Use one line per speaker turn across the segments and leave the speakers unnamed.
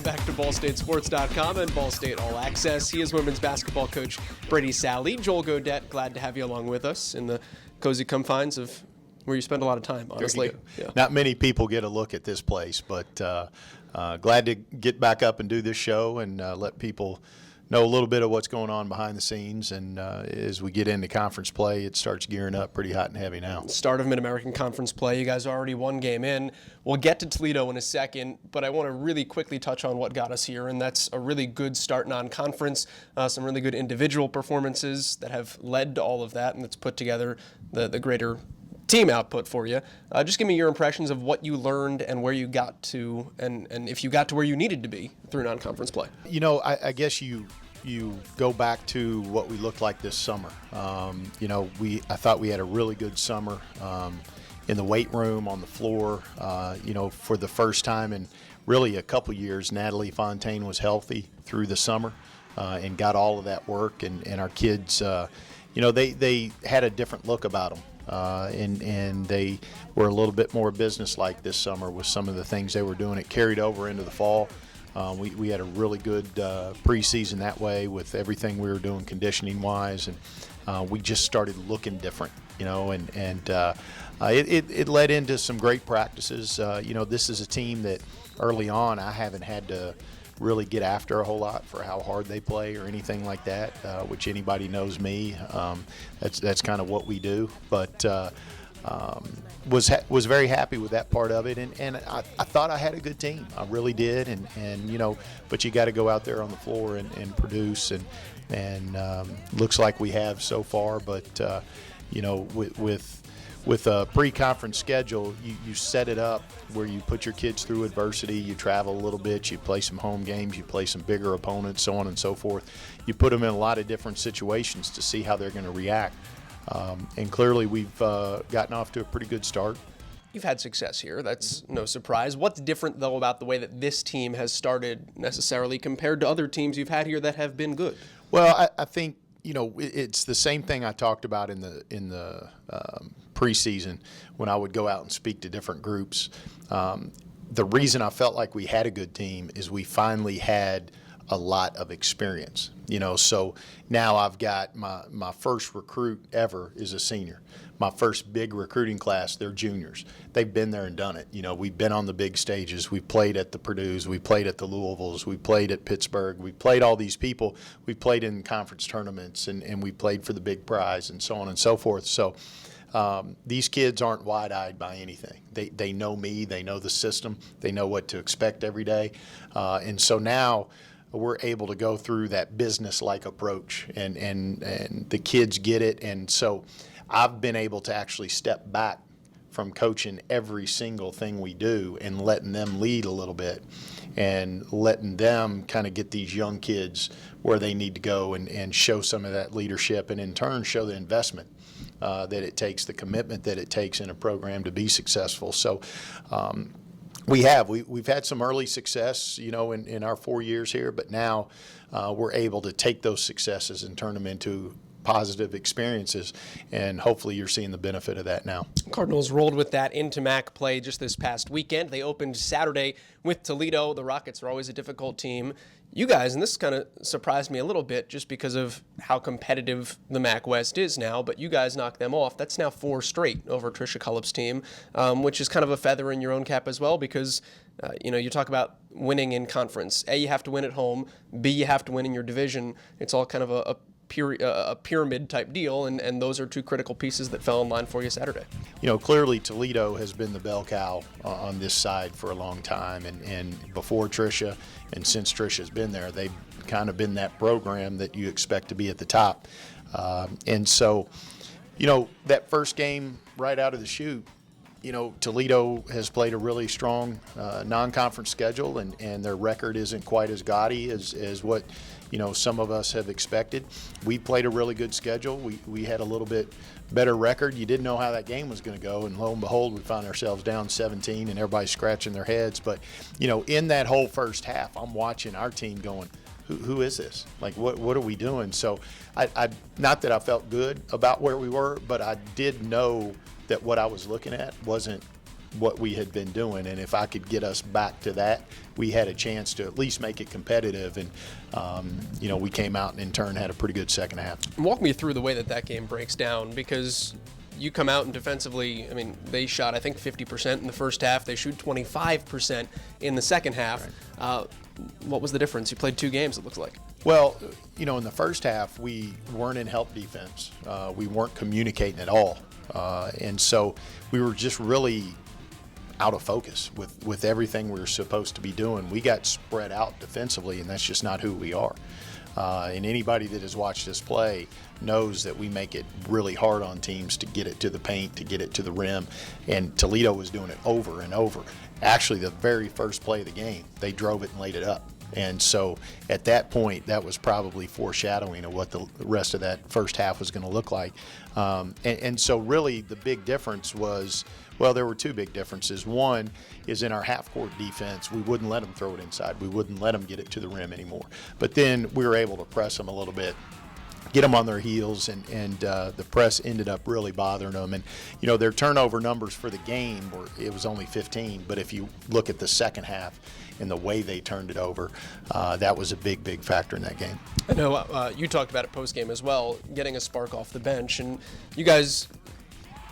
Welcome back to BallStateSports.com and Ball State All Access. He is women's basketball coach Brady Sallee. Joel Godette, glad to have you along with us in the cozy confines of where you spend a lot of time, honestly.
Yeah. Not many people get a look at this place, but glad to get back up and do this show and let people know a little bit of what's going on behind the scenes. And as we get into conference play, it starts gearing up pretty hot and heavy now.
Start of Mid-American Conference play. You guys are already one game in. We'll get to Toledo in a second, but I want to really quickly touch on what got us here, and that's a really good start non-conference, some really good individual performances that have led to all of that, and it's put together the greater team output for you. Just give me your impressions of what you learned and where you got to, and if you got to where you needed to be through non-conference play.
You know, I guess you go back to what we looked like this summer. I thought we had a really good summer in the weight room, on the floor. For the first time in really a couple years, Natalie Fontaine was healthy through the summer and got all of that work. And our kids, they had a different look about them. And they were a little bit more business-like this summer with some of the things they were doing. It carried over into the fall. We had a really good preseason that way with everything we were doing conditioning-wise, and we just started looking different, it led into some great practices. This is a team that early on I haven't had to really get after a whole lot for how hard they play or anything like that, which anybody knows me. That's kind of what we do, but was very happy with that part of it, and I thought I had a good team. I really did, but you got to go out there on the floor and produce, and looks like we have so far. But with a pre-conference schedule, you set it up where you put your kids through adversity, you travel a little bit, you play some home games, you play some bigger opponents, so on and so forth. You put them in a lot of different situations to see how they're going to react. And clearly we've gotten off to a pretty good start.
You've had success here. That's no surprise. What's different, though, about the way that this team has started necessarily compared to other teams you've had here that have been good?
Well, I think, it's the same thing I talked about in the preseason when I would go out and speak to different groups. The reason I felt like we had a good team is we finally had a lot of experience, so now I've got my first recruit ever is a senior. My first big recruiting class, they're juniors. They've been there and done it. We've been on the big stages. We've played at the Purdue's, we played at the Louisville's, we played at Pittsburgh, we played all these people. We played in conference tournaments, and we played for the big prize and so on and so forth. So these kids aren't wide-eyed by anything. They know me, they know the system, they know what to expect every day. And so now we're able to go through that business-like approach, and the kids get it. And so I've been able to actually step back from coaching every single thing we do and letting them lead a little bit and letting them kind of get these young kids where they need to go and show some of that leadership, and in turn show the investment that it takes, the commitment that it takes in a program to be successful. So we've had some early success, in our 4 years here, but now we're able to take those successes and turn them into positive experiences, and hopefully you're seeing the benefit of that now.
Cardinals rolled with that into MAC play just this past weekend. They opened Saturday with Toledo. The Rockets are always a difficult team. You guys, and this kind of surprised me a little bit just because of how competitive the MAC West is now, but you guys knocked them off. That's now 4 straight over Tricia Cullop's team, which is kind of a feather in your own cap as well, because you talk about winning in conference. A, you have to win at home. B, you have to win in your division. It's all kind of a pyramid type deal, and those are 2 critical pieces that fell in line for you Saturday.
Clearly Toledo has been the bell cow on this side for a long time, and before Tricia and since Tricia's been there, they've kind of been that program that you expect to be at the top. And so, that first game right out of the chute, Toledo has played a really strong non-conference schedule, and their record isn't quite as gaudy as what some of us have expected. We played a really good schedule. We had a little bit better record. You didn't know how that game was going to go, and lo and behold, we found ourselves down 17, and everybody's scratching their heads. But in that whole first half, I'm watching our team going, who is this? Like, what are we doing? So I not that I felt good about where we were, but I did know that what I was looking at wasn't what we had been doing. And if I could get us back to that, we had a chance to at least make it competitive. And, we came out and in turn had a pretty good second half.
Walk me through the way that game breaks down, because you come out and defensively, I mean, they shot, I think, 50% in the first half. They shoot 25% in the second half. Right. What was the difference? You played 2 games, it looks like.
Well, in the first half, we weren't in help defense. We weren't communicating at all. And so we were just really out of focus with everything we were supposed to be doing. We got spread out defensively, and that's just not who we are. And anybody that has watched us play knows that we make it really hard on teams to get it to the paint, to get it to the rim. And Toledo was doing it over and over. Actually, the very first play of the game, they drove it and laid it up. And so at that point, that was probably foreshadowing of what the rest of that first half was going to look like. And so really the big difference was, well, there were 2 big differences. One is in our half-court defense, we wouldn't let them throw it inside. We wouldn't let them get it to the rim anymore. But then we were able to press them a little bit, get them on their heels, and the press ended up really bothering them. And, their turnover numbers for the game, it was only 15. But if you look at the second half and the way they turned it over, that was a big, big factor in that game.
I know you talked about it post-game as well, getting a spark off the bench. And you guys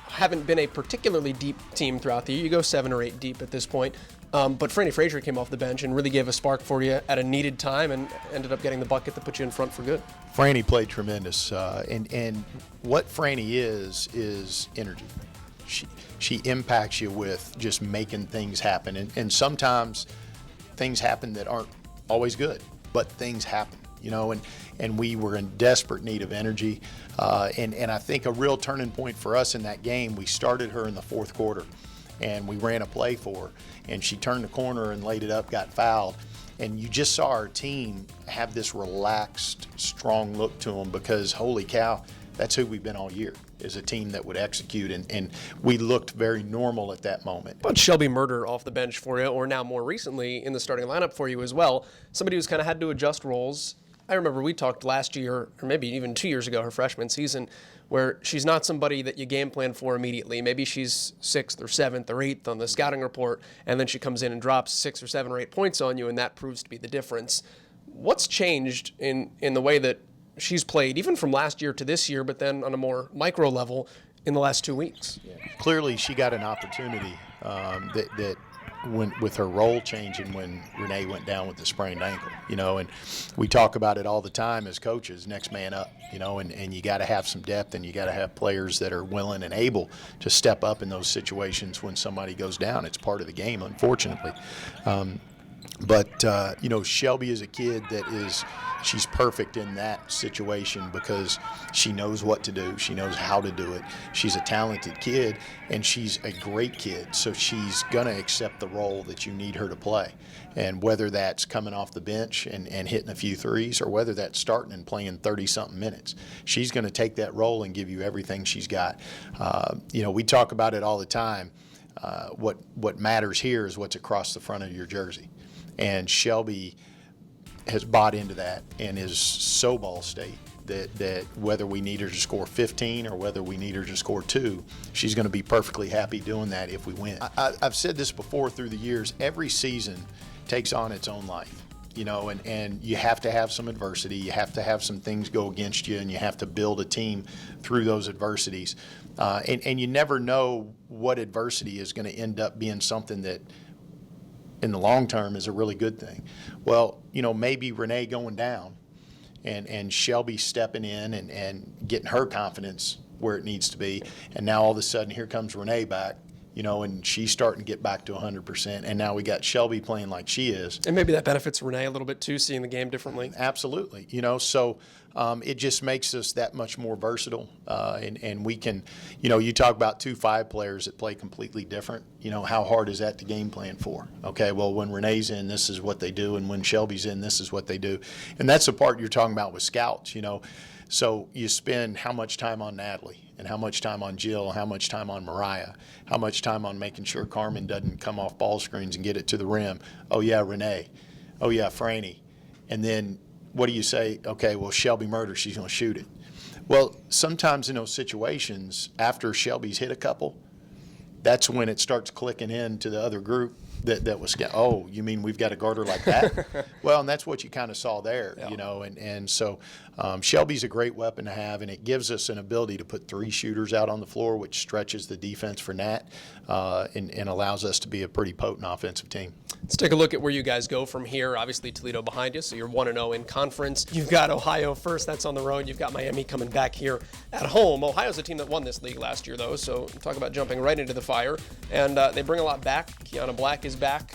haven't been a particularly deep team throughout the year. You go 7 or 8 deep at this point. But Franny Frazier came off the bench and really gave a spark for you at a needed time and ended up getting the bucket that put you in front for good.
Franny played tremendous. And what Franny is energy. She impacts you with just making things happen. And sometimes things happen that aren't always good, but things happen, and we were in desperate need of energy. And I think a real turning point for us in that game, we started her in the fourth quarter, and we ran a play for her, and she turned the corner and laid it up, got fouled. And you just saw our team have this relaxed, strong look to them, because holy cow, that's who we've been all year, is a team that would execute, and we looked very normal at that moment.
But Shelby Murder off the bench for you, or now more recently in the starting lineup for you as well, somebody who's kind of had to adjust roles. I remember we talked last year, or maybe even 2 years ago, her freshman season, where she's not somebody that you game plan for immediately. Maybe she's 6th or 7th or 8th on the scouting report, and then she comes in and drops 6 or 7 or 8 points on you, and that proves to be the difference. What's changed in the way that she's played, even from last year to this year, but then on a more micro level in the last 2 weeks?
Yeah. Clearly, she got an opportunity that when with her role changing when Renee went down with the sprained ankle, and we talk about it all the time as coaches, next man up, and you got to have some depth, and you got to have players that are willing and able to step up in those situations when somebody goes down. It's part of the game, unfortunately. But Shelby is a kid she's perfect in that situation because she knows what to do. She knows how to do it. She's a talented kid, and she's a great kid. So she's going to accept the role that you need her to play. And whether that's coming off the bench and hitting a few threes, or whether that's starting and playing 30-something minutes, she's going to take that role and give you everything she's got. We talk about it all the time. What matters here is what's across the front of your jersey. And Shelby has bought into that and is so Ball State that whether we need her to score 15 or whether we need her to score 2, she's going to be perfectly happy doing that if we win. I've said this before through the years, every season takes on its own life, and you have to have some adversity. You have to have some things go against you, and you have to build a team through those adversities. And you never know what adversity is going to end up being something that in the long term is a really good thing. Well, maybe Renee going down and Shelby stepping in and getting her confidence where it needs to be. And now all of a sudden here comes Renee back, and she's starting to get back to 100%. And now we got Shelby playing like she is.
And maybe that benefits Renee a little bit too, seeing the game differently.
Absolutely. So it just makes us that much more versatile. And we can, you talk about 2 5 players that play completely different. How hard is that to game plan for? Okay, well, when Renee's in, this is what they do. And when Shelby's in, this is what they do. And that's the part you're talking about with scouts, So you spend how much time on Natalie, and how much time on Jill, how much time on Mariah, how much time on making sure Carmen doesn't come off ball screens and get it to the rim. Oh, yeah, Renee. Oh, yeah, Franny. And then what do you say? Okay, well, Shelby Murder, she's going to shoot it. Well, sometimes in those situations, after Shelby's hit a couple, that's when it starts clicking in to the other group that was, oh, you mean we've got a guarder like that? Well, and that's what you kind of saw there,
Yeah.
you know, and so Shelby's a great weapon to have, and it gives us an ability to put 3 shooters out on the floor, which stretches the defense for Nat and allows us to be a pretty potent offensive team.
Let's take a look at where you guys go from here. Obviously, Toledo behind you, so you're 1-0 in conference. You've got Ohio first, that's on the road. You've got Miami coming back here at home. Ohio's a team that won this league last year, though, so talk about jumping right into the fire. And they bring a lot back. Kiana Black is back,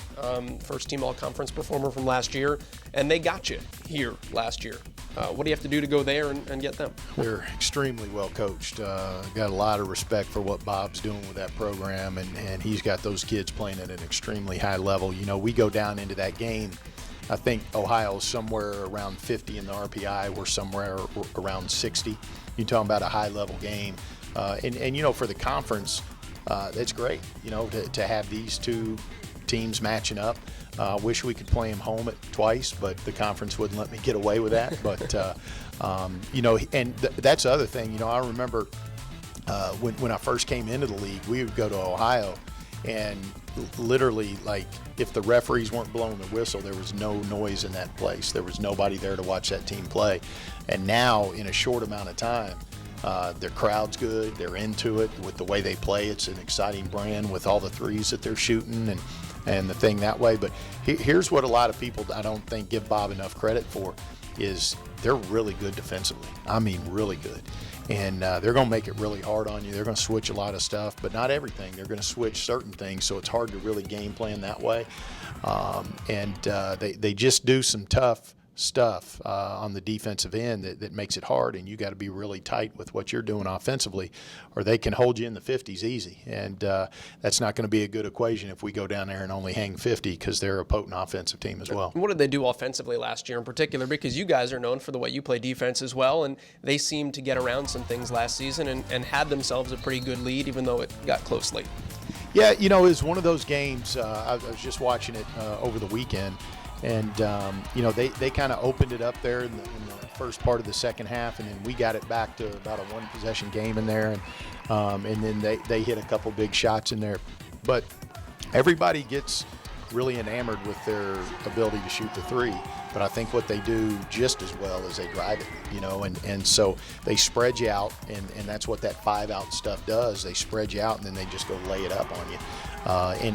first-team all-conference performer from last year, and they got you here last year. What do you have to do to go there and get them?
They're extremely well coached. Got a lot of respect for what Bob's doing with that program, and he's got those kids playing at an extremely high level. You know, we go down into that game, I think Ohio's somewhere around 50 in the RPI. We're somewhere around 60. You're talking about a high-level game. And, you know, for the conference, it's great, you know, to have these two teams matching up. Wish we could play them home twice, but the conference wouldn't let me get away with that. But, you know, and that's the other thing. You know, I remember when I first came into the league, we would go to Ohio, and literally, like, if the referees weren't blowing the whistle, there was no noise in that place. There was nobody there to watch that team play. And now, in a short amount of time, their crowd's good. They're into it with the way they play. It's an exciting brand with all the threes that they're shooting and the thing that way. But here's what a lot of people, I don't think, give Bob enough credit for, is they're really good defensively. I mean, really good. And they're going to make it really hard on you. They're going to switch a lot of stuff, but not everything. They're going to switch certain things, so it's hard to really game plan that way. They just do some tough stuff on the defensive end that makes it hard, and you got to be really tight with what you're doing offensively, or they can hold you in the 50s easy, and that's not going to be a good equation if we go down there and only hang 50, because they're a potent offensive team as well.
What did they do offensively last year in particular? Because you guys are known for the way you play defense as well, and they seemed to get around some things last season and had themselves a pretty good lead, even though it got close late.
Yeah, you know, it was one of those games. I was just watching it over the weekend. And, you know, they kind of opened it up there in the first part of the second half, and then we got it back to about a one-possession game in there. And then they hit a couple big shots in there. But everybody gets really enamored with their ability to shoot the three. But I think what they do just as well is they drive it, you know, and so they spread you out, and that's what that 5-out stuff does. They spread you out, and then they just go lay it up on you.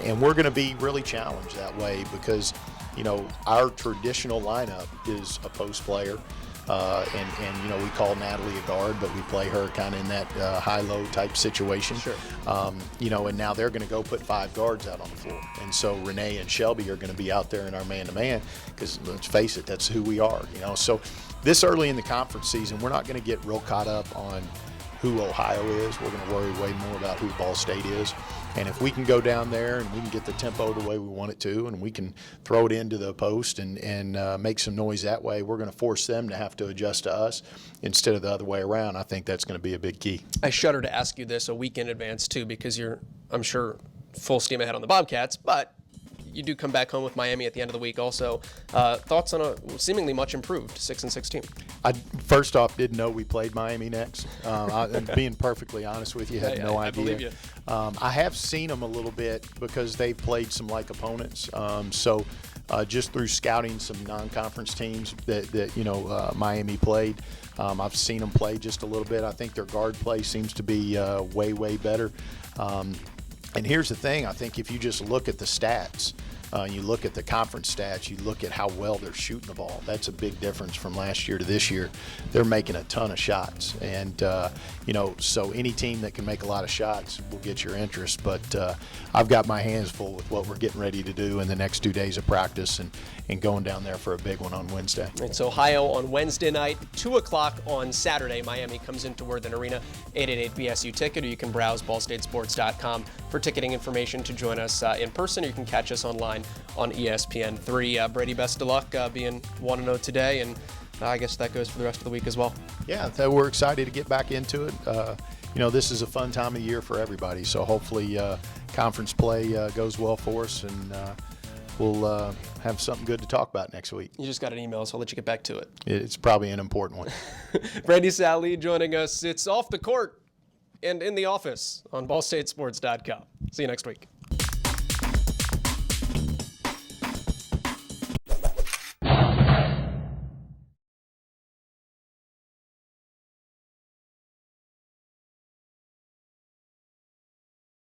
And we're going to be really challenged that way because, you know, our traditional lineup is a post player, and you know, we call Natalie a guard, but we play her kind of in that high-low type situation.
Sure.
You know, and now they're going to go put 5 guards out on the floor, and so Renee and Shelby are going to be out there in our man-to-man because, let's face it, that's who we are. You know, so this early in the conference season, we're not going to get real caught up on who Ohio is. We're going to worry way more about who Ball State is. And if we can go down there and we can get the tempo the way we want it to, and we can throw it into the post and make some noise that way, we're going to force them to have to adjust to us instead of the other way around. I think that's going to be a big key.
I shudder to ask you this a week in advance, too, because you're, I'm sure, full steam ahead on the Bobcats, but you do come back home with Miami at the end of the week also. Thoughts on a seemingly much improved 6-6 team?
I first off didn't know we played Miami next. I'm being perfectly honest with you, had no idea.
I believe you.
I have seen them a little bit because they've played some like opponents. So just through scouting some non-conference teams that you know Miami played, I've seen them play just a little bit. I think their guard play seems to be way better. And here's the thing, I think if you just look at the stats, you look at the conference stats, you look at how well they're shooting the ball, that's a big difference from last year to this year. They're making a ton of shots. And, you know, so any team that can make a lot of shots will get your interest. But I've got my hands full with what we're getting ready to do in the next 2 days of practice and going down there for a big one on Wednesday.
It's Ohio on Wednesday night, 2 o'clock on Saturday. Miami comes into Worthen Arena, 888-BSU ticket, or you can browse ballstatesports.com for ticketing information to join us in person, or you can catch us online on ESPN3. Brady, best of luck being 1-0 today, and I guess that goes for the rest of the week as well.
Yeah, we're excited to get back into it. You know, this is a fun time of year for everybody, so hopefully conference play goes well for us, and we'll have something good to talk about next week.
You just got an email, so I'll let you get back to it.
It's probably an important one.
Brady, Sallee joining us. It's off the court and in the office on ballstatesports.com. See you next week.